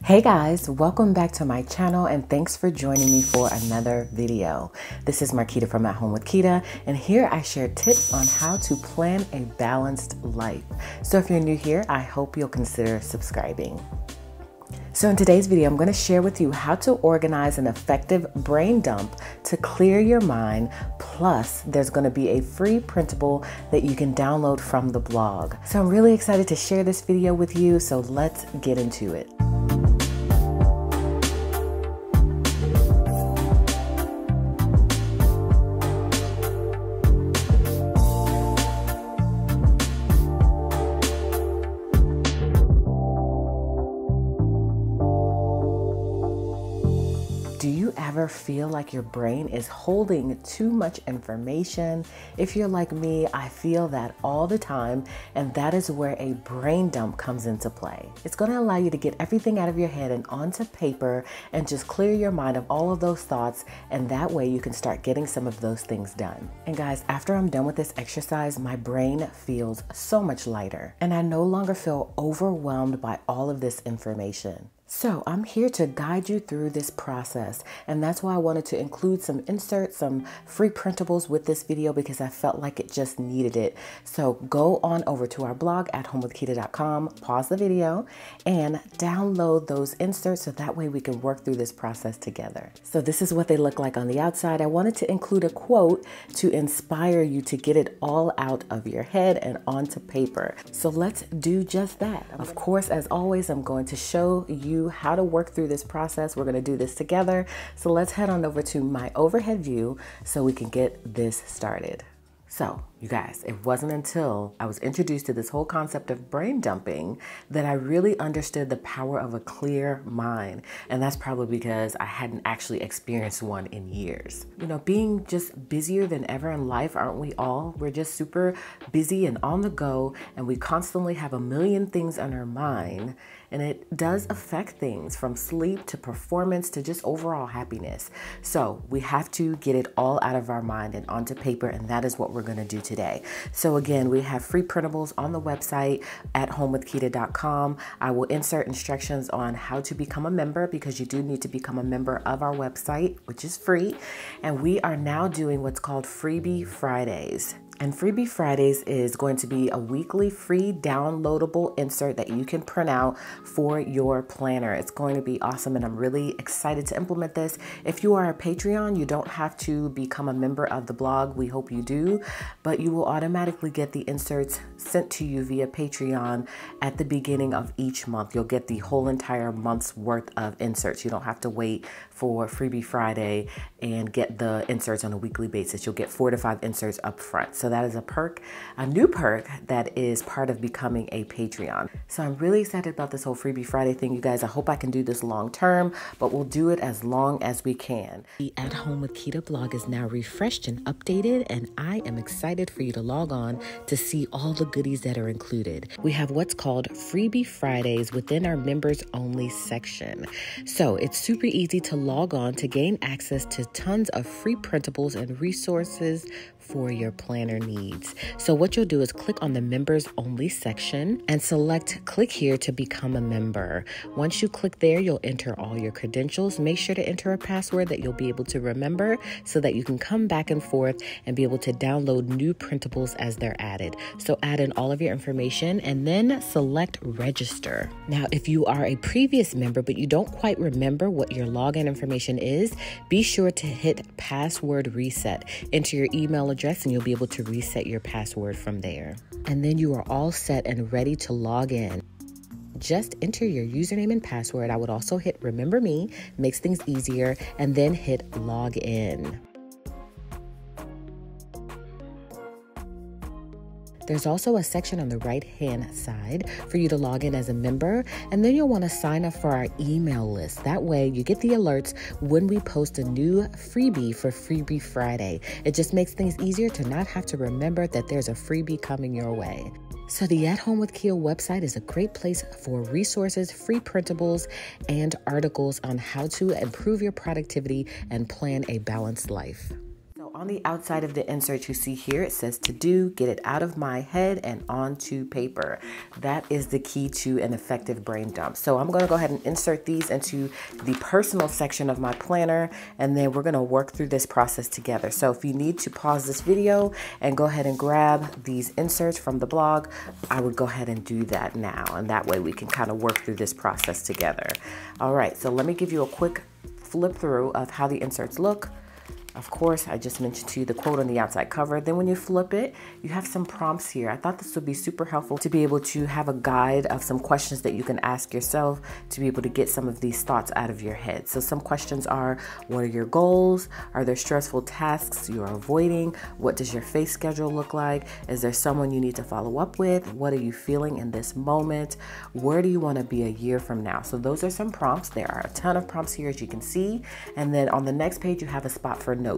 Hey guys, welcome back to my channel and thanks for joining me for another video. This is Marquita from At Home with Quita, and here I share tips on how to plan a balanced life. So if you're new here, I hope you'll consider subscribing. So in today's video, I'm going to share with you how to organize an effective brain dump to clear your mind. Plus, there's going to be a free printable that you can download from the blog. So I'm really excited to share this video with you. So let's get into it. Do you ever feel like your brain is holding too much information? If you're like me, I feel that all the time, and that is where a brain dump comes into play. It's going to allow you to get everything out of your head and onto paper and just clear your mind of all of those thoughts, and that way you can start getting some of those things done. And guys, after I'm done with this exercise, my brain feels so much lighter, and I no longer feel overwhelmed by all of this information. So I'm here to guide you through this process, and that's why I wanted to include some inserts, some free printables with this video because I felt like it just needed it. So go on over to our blog at AtHomeWithQuita.com, pause the video, and download those inserts so that way we can work through this process together. So this is what they look like on the outside. I wanted to include a quote to inspire you to get it all out of your head and onto paper. So let's do just that. Of course, as always, I'm going to show you how to work through this process. We're going to do this together. So let's head on over to my overhead view so we can get this started. So you guys, it wasn't until I was introduced to this whole concept of brain dumping that I really understood the power of a clear mind. And that's probably because I hadn't actually experienced one in years. You know, being just busier than ever in life, aren't we all? We're just super busy and on the go, and we constantly have a million things on our mind. And it does affect things from sleep to performance to just overall happiness. So we have to get it all out of our mind and onto paper, and that is what we're going to do today. So again, we have free printables on the website at AtHomeWithQuita.com. I will insert instructions on how to become a member because you do need to become a member of our website, which is free. And we are now doing what's called Freebie Fridays. And Freebie Fridays is going to be a weekly free downloadable insert that you can print out for your planner. It's going to be awesome, and I'm really excited to implement this. If you are a Patreon, you don't have to become a member of the blog. We hope you do, but you will automatically get the inserts sent to you via Patreon at the beginning of each month. You'll get the whole entire month's worth of inserts. You don't have to wait for Freebie Friday and get the inserts on a weekly basis. You'll get 4 to 5 inserts up front. So that is a perk, a new perk that is part of becoming a Patreon. So I'm really excited about this whole Freebie Friday thing, you guys. I hope I can do this long term, but we'll do it as long as we can. The At Home with Quita blog is now refreshed and updated, and I am excited for you to log on to see all the goodies that are included. We have what's called Freebie Fridays within our members only section. So it's super easy to log on to gain access to tons of free printables and resources for your planner needs. So what you'll do is click on the members only section and select click here to become a member. Once you click there, you'll enter all your credentials. Make sure to enter a password that you'll be able to remember so that you can come back and forth and be able to download new printables as they're added. So add in all of your information and then select register. Now, if you are a previous member but you don't quite remember what your login information is, be sure to hit password reset. Enter your email address and you'll be able to reset your password from there. And then you are all set and ready to log in. Just enter your username and password. I would also hit remember me, makes things easier, and then hit log in. There's also a section on the right-hand side for you to log in as a member, and then you'll want to sign up for our email list. That way you get the alerts when we post a new freebie for Freebie Friday. It just makes things easier to not have to remember that there's a freebie coming your way. So the At Home with Quita website is a great place for resources, free printables, and articles on how to improve your productivity and plan a balanced life. On the outside of the insert you see here, it says to do, get it out of my head and onto paper. That is the key to an effective brain dump. So I'm gonna go ahead and insert these into the personal section of my planner, and then we're gonna work through this process together. So if you need to pause this video and go ahead and grab these inserts from the blog, I would go ahead and do that now. And that way we can kind of work through this process together. All right, so let me give you a quick flip through of how the inserts look. Of course, I just mentioned to you the quote on the outside cover. Then when you flip it, you have some prompts here. I thought this would be super helpful to be able to have a guide of some questions that you can ask yourself to be able to get some of these thoughts out of your head. So some questions are, what are your goals? Are there stressful tasks you're avoiding? What does your face schedule look like? Is there someone you need to follow up with? What are you feeling in this moment? Where do you want to be a year from now? So those are some prompts. There are a ton of prompts here, as you can see. And then on the next page, you have a spot for notes.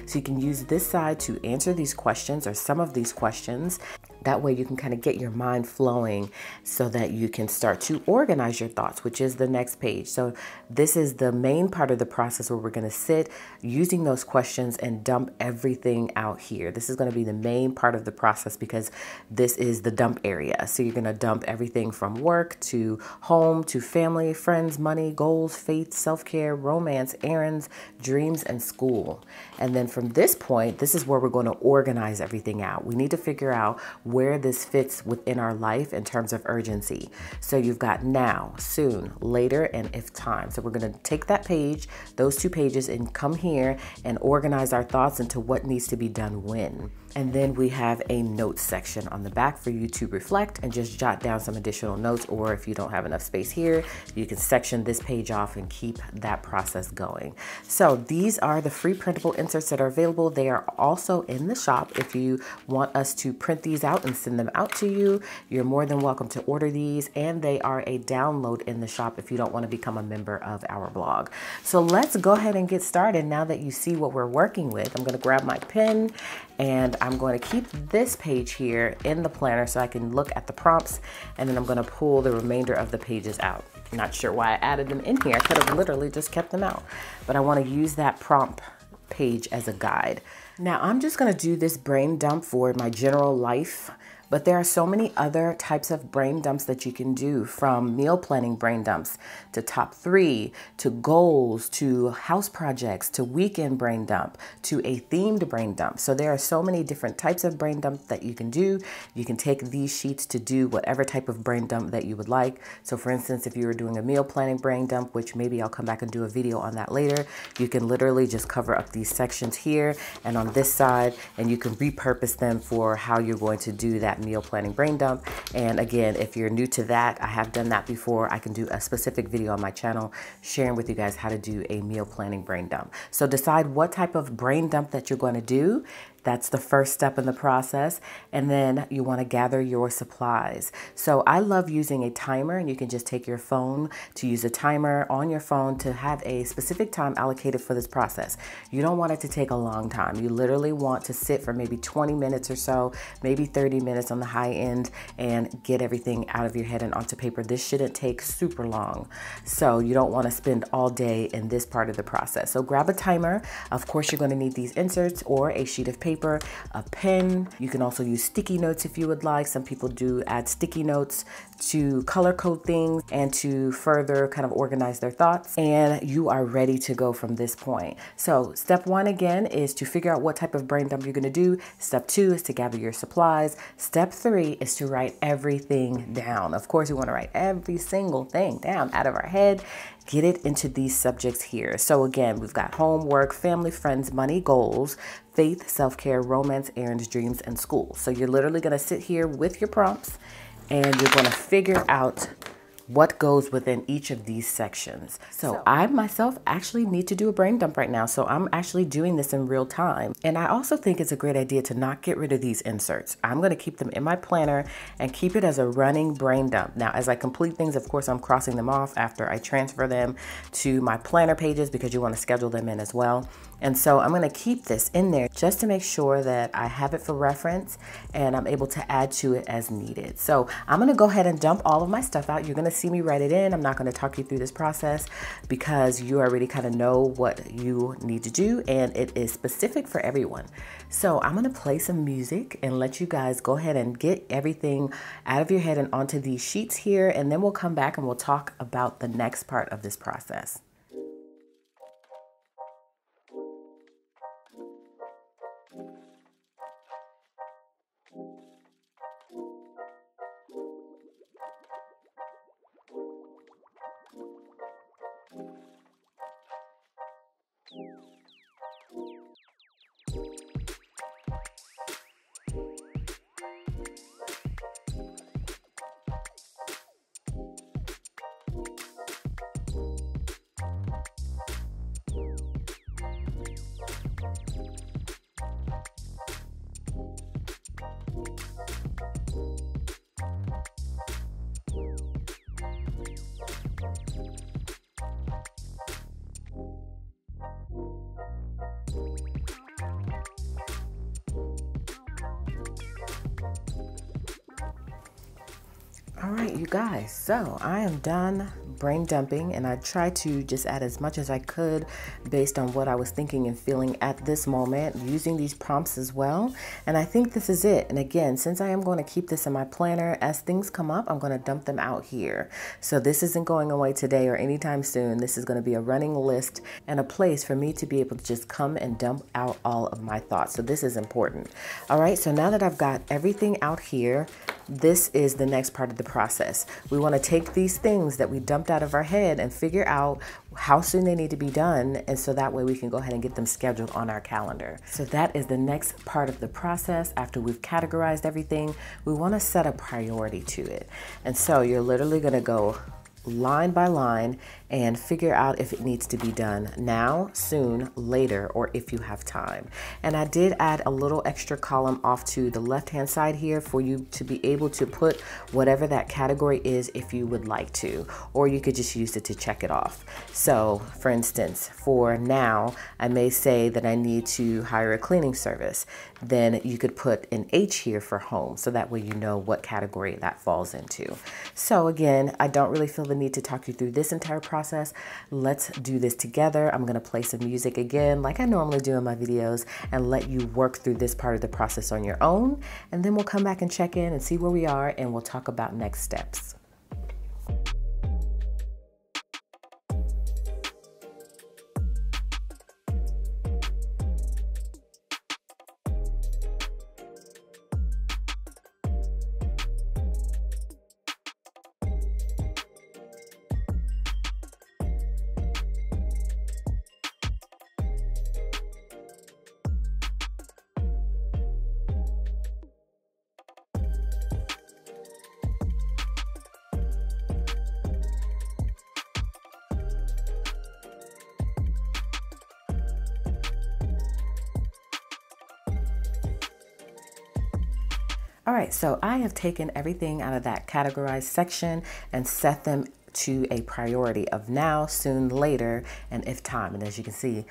So you can use this side to answer these questions or some of these questions. That way you can kind of get your mind flowing so that you can start to organize your thoughts, which is the next page. So this is the main part of the process where we're going to sit using those questions and dump everything out here. This is going to be the main part of the process because this is the dump area. So you're going to dump everything from work to home to family, friends, money, goals, faith, self-care, romance, errands, dreams, and school. And then from this point, this is where we're going to organize everything out. We need to figure out where this fits within our life in terms of urgency. So you've got now, soon, later, and if time. So we're going to take that page, those two pages, and come here and organize our thoughts into what needs to be done when. And then we have a notes section on the back for you to reflect and just jot down some additional notes, or if you don't have enough space here, you can section this page off and keep that process going. So these are the free printable inserts that are available. They are also in the shop. If you want us to print these out and send them out to you, you're more than welcome to order these, and they are a download in the shop if you don't want to become a member of our blog. So let's go ahead and get started. Now that you see what we're working with, I'm going to grab my pen and I'm going to keep this page here in the planner so I can look at the prompts, and then I'm going to pull the remainder of the pages out. Not sure why I added them in here. I could have literally just kept them out, but I want to use that prompt page as a guide. Now I'm just going to do this brain dump for my general life. But there are so many other types of brain dumps that you can do, from meal planning brain dumps to top 3, to goals, to house projects, to weekend brain dump, to a themed brain dump. So there are so many different types of brain dump that you can do. You can take these sheets to do whatever type of brain dump that you would like. So for instance, if you were doing a meal planning brain dump, which maybe I'll come back and do a video on that later, you can literally just cover up these sections here and on this side, and you can repurpose them for how you're going to do that meal planning brain dump. And again, if you're new to that, I have done that before. I can do a specific video on my channel sharing with you guys how to do a meal planning brain dump. So decide what type of brain dump that you're going to do. That's the first step in the process. And then you want to gather your supplies. So I love using a timer, and you can just take your phone to use a timer on your phone to have a specific time allocated for this process. You don't want it to take a long time. You literally want to sit for maybe 20 minutes or so, maybe 30 minutes on the high end, and get everything out of your head and onto paper. This shouldn't take super long. So you don't want to spend all day in this part of the process. So grab a timer. Of course, you're going to need these inserts or a sheet of paper, a pen. You can also use sticky notes if you would like. Some people do add sticky notes to color code things and to further kind of organize their thoughts. And you are ready to go from this point. So step 1 again is to figure out what type of brain dump you're going to do. Step 2 is to gather your supplies. Step 3 is to write everything down. Of course, we want to write every single thing down out of our head. Get it into these subjects here. So again, we've got home, work, family, friends, money, goals, faith, self-care, romance, errands, dreams, and school. So you're literally going to sit here with your prompts, and you're going to figure out what goes within each of these sections. So I myself actually need to do a brain dump right now. So I'm actually doing this in real time. And I also think it's a great idea to not get rid of these inserts. I'm going to keep them in my planner and keep it as a running brain dump. Now, as I complete things, of course, I'm crossing them off after I transfer them to my planner pages, because you want to schedule them in as well. And so I'm going to keep this in there just to make sure that I have it for reference and I'm able to add to it as needed. So I'm going to go ahead and dump all of my stuff out. You're going to see me write it in. I'm not going to talk you through this process because you already kind of know what you need to do, and it is specific for everyone. So I'm going to play some music and let you guys go ahead and get everything out of your head and onto these sheets here, and then we'll come back and we'll talk about the next part of this process. All right, you guys, so I am done brain dumping, and I tried to just add as much as I could based on what I was thinking and feeling at this moment, using these prompts as well. And I think this is it. And again, since I am going to keep this in my planner, as things come up, I'm going to dump them out here. So this isn't going away today or anytime soon. This is going to be a running list and a place for me to be able to just come and dump out all of my thoughts. So this is important. All right, so now that I've got everything out here, this is the next part of the process. We want to take these things that we dumped out of our head and figure out how soon they need to be done, and so that way we can go ahead and get them scheduled on our calendar. So that is the next part of the process. After we've categorized everything, we want to set a priority to it. And so you're literally going to go line by line and figure out if it needs to be done now, soon, later, or if you have time. And I did add a little extra column off to the left-hand side here for you to be able to put whatever that category is if you would like to, or you could just use it to check it off. So for instance, for now, I may say that I need to hire a cleaning service. Then you could put an H here for home, so that way you know what category that falls into. So again, I don't really feel the need to talk you through this entire process. Let's do this together. I'm going to play some music again, like I normally do in my videos, and let you work through this part of the process on your own. And then we'll come back and check in and see where we are, and we'll talk about next steps. All right, so I have taken everything out of that categorized section and set them to a priority of now, soon, later, and if time. And as you can see,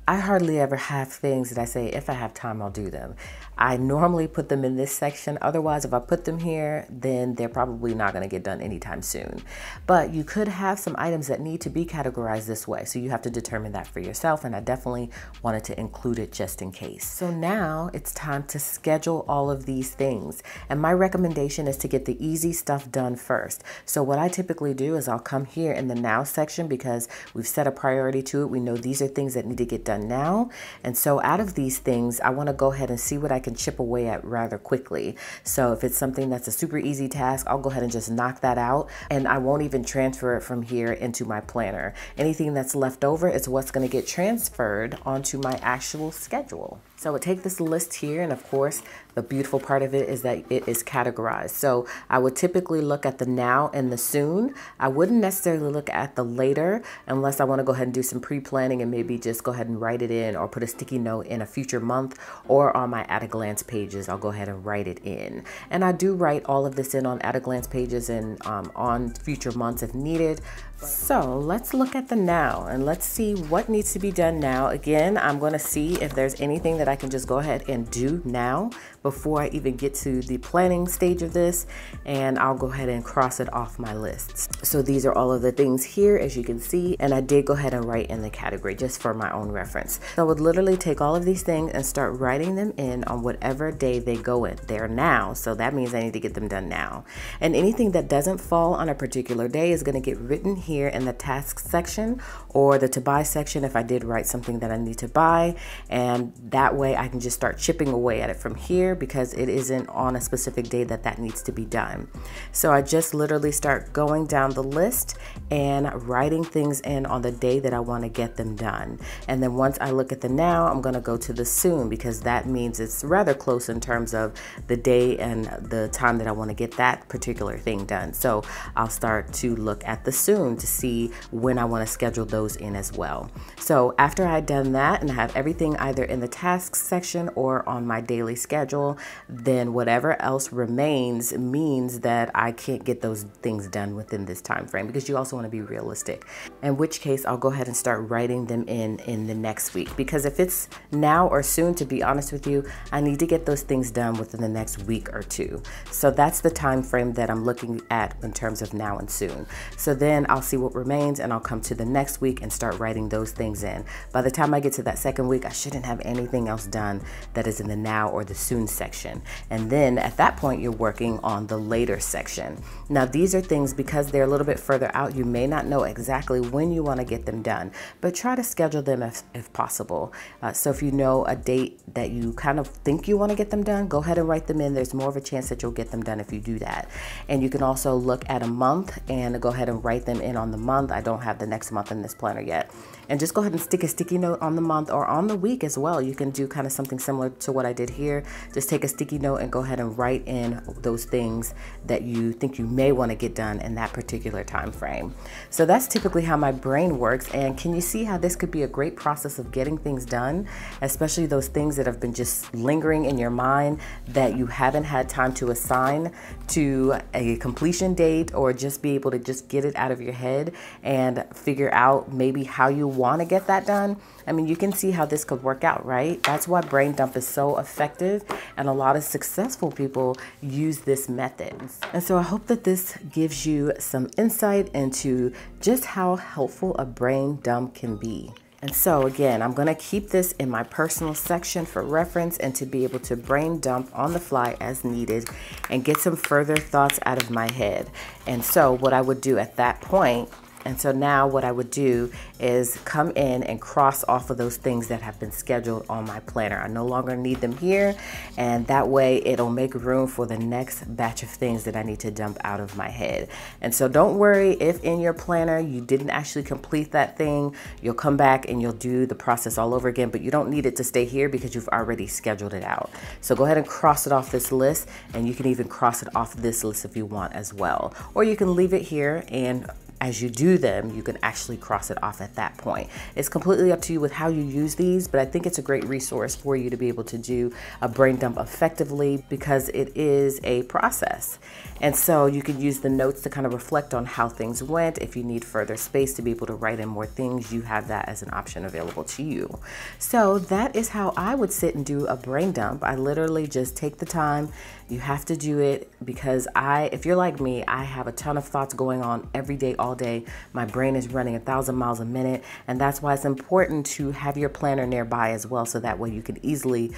I hardly ever have things that I say, if I have time, I'll do them. I normally put them in this section. Otherwise, if I put them here, then they're probably not going to get done anytime soon. But you could have some items that need to be categorized this way. So you have to determine that for yourself. And I definitely wanted to include it just in case. So now it's time to schedule all of these things. And my recommendation is to get the easy stuff done first. So what I typically do is I'll come here in the now section because we've set a priority to it. We know these are things that need to get done now. And so out of these things, I want to go ahead and see what I can chip away at rather quickly. So if it's something that's a super easy task, I'll go ahead and just knock that out, and I won't even transfer it from here into my planner. Anything that's left over is what's going to get transferred onto my actual schedule. So I would take this list here, and of course, the beautiful part of it is that it is categorized. So I would typically look at the now and the soon. I wouldn't necessarily look at the later unless I want to go ahead and do some pre-planning and maybe just go ahead and write it in or put a sticky note in a future month, or on my at-a-glance pages, I'll go ahead and write it in. And I do write all of this in on at-a-glance pages and on future months if needed. So let's look at the now and let's see what needs to be done now. Again, I'm going to see if there's anything that I can just go ahead and do now before I even get to the planning stage of this, and I'll go ahead and cross it off my lists. So these are all of the things here, as you can see, and I did go ahead and write in the category just for my own reference. So I would literally take all of these things and start writing them in on whatever day they go in. They're now, so that means I need to get them done now. And anything that doesn't fall on a particular day is going to get written here in the tasks section or the to buy section if I did write something that I need to buy, and that way I can just start chipping away at it from here because it isn't on a specific day that needs to be done. So I just literally start going down the list and writing things in on the day that I want to get them done. And then once I look at the now, I'm going to go to the soon, because that means it's rather close in terms of the day and the time that I want to get that particular thing done. So I'll start to look at the soon to see when I want to schedule those in as well. So after I had done that and have everything either in the tasks section or on my daily schedule, then whatever else remains means that I can't get those things done within this time frame, because you also want to be realistic, in which case I'll go ahead and start writing them in the next week, because if it's now or soon, to be honest with you, I need to get those things done within the next week or two. So that's the time frame that I'm looking at in terms of now and soon. So then I'll see what remains and I'll come to the next week and start writing those things in. By the time I get to that second week, I shouldn't have anything else done that is in the now or the soon section. And then at that point, you're working on the later section. Now, these are things, because they're a little bit further out, you may not know exactly when you want to get them done, but try to schedule them if possible. So if you know a date that you kind of think you want to get them done, go ahead and write them in. There's more of a chance that you'll get them done if you do that. And you can also look at a month and go ahead and write them in on the month. I don't have the next month in this planner yet. And just go ahead and stick a sticky note on the month or on the week as well. You can do kind of something similar to what I did here. Just take a sticky note and go ahead and write in those things that you think you may want to get done in that particular time frame. So that's typically how my brain works. And can you see how this could be a great process of getting things done, especially those things that have been just lingering in your mind that you haven't had time to assign to a completion date, or just be able to just get it out of your head and figure out maybe how you want to get that done. I mean, you can see how this could work out, right? That's why brain dump is so effective, and a lot of successful people use this method. And so I hope that this gives you some insight into just how helpful a brain dump can be. And so again, I'm going to keep this in my personal section for reference and to be able to brain dump on the fly as needed and get some further thoughts out of my head. And so what I would do at that point, and so now what I would do is come in and cross off of those things that have been scheduled on my planner. I no longer need them here, and that way it'll make room for the next batch of things that I need to dump out of my head. And so don't worry if in your planner you didn't actually complete that thing. You'll come back and you'll do the process all over again, but you don't need it to stay here because you've already scheduled it out. So go ahead and cross it off this list, and you can even cross it off this list if you want as well. Or you can leave it here, and as you do them, you can actually cross it off at that point. It's completely up to you with how you use these, but I think it's a great resource for you to be able to do a brain dump effectively, because it is a process. And so you can use the notes to kind of reflect on how things went. If you need further space to be able to write in more things, you have that as an option available to you. So that is how I would sit and do a brain dump. I literally just take the time. You have to do it because if you're like me, I have a ton of thoughts going on every day, all day. My brain is running 1,000 miles a minute, and that's why it's important to have your planner nearby as well, so that way you can easily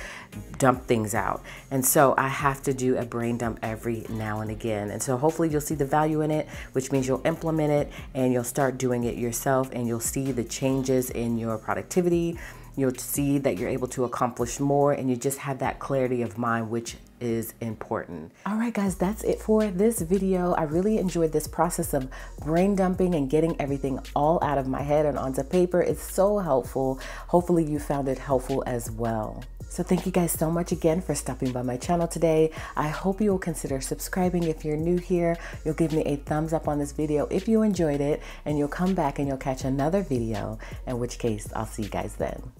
dump things out. And so I have to do a brain dump every now and again. And so hopefully you'll see the value in it, which means you'll implement it and you'll start doing it yourself, and you'll see the changes in your productivity. You'll see that you're able to accomplish more, and you just have that clarity of mind, which is important. All right, guys, that's it for this video. I really enjoyed this process of brain dumping and getting everything all out of my head and onto paper. It's so helpful. Hopefully you found it helpful as well. So thank you guys so much again for stopping by my channel today. I hope you will consider subscribing if you're new here. You'll give me a thumbs up on this video if you enjoyed it, and you'll come back and you'll catch another video, in which case I'll see you guys then.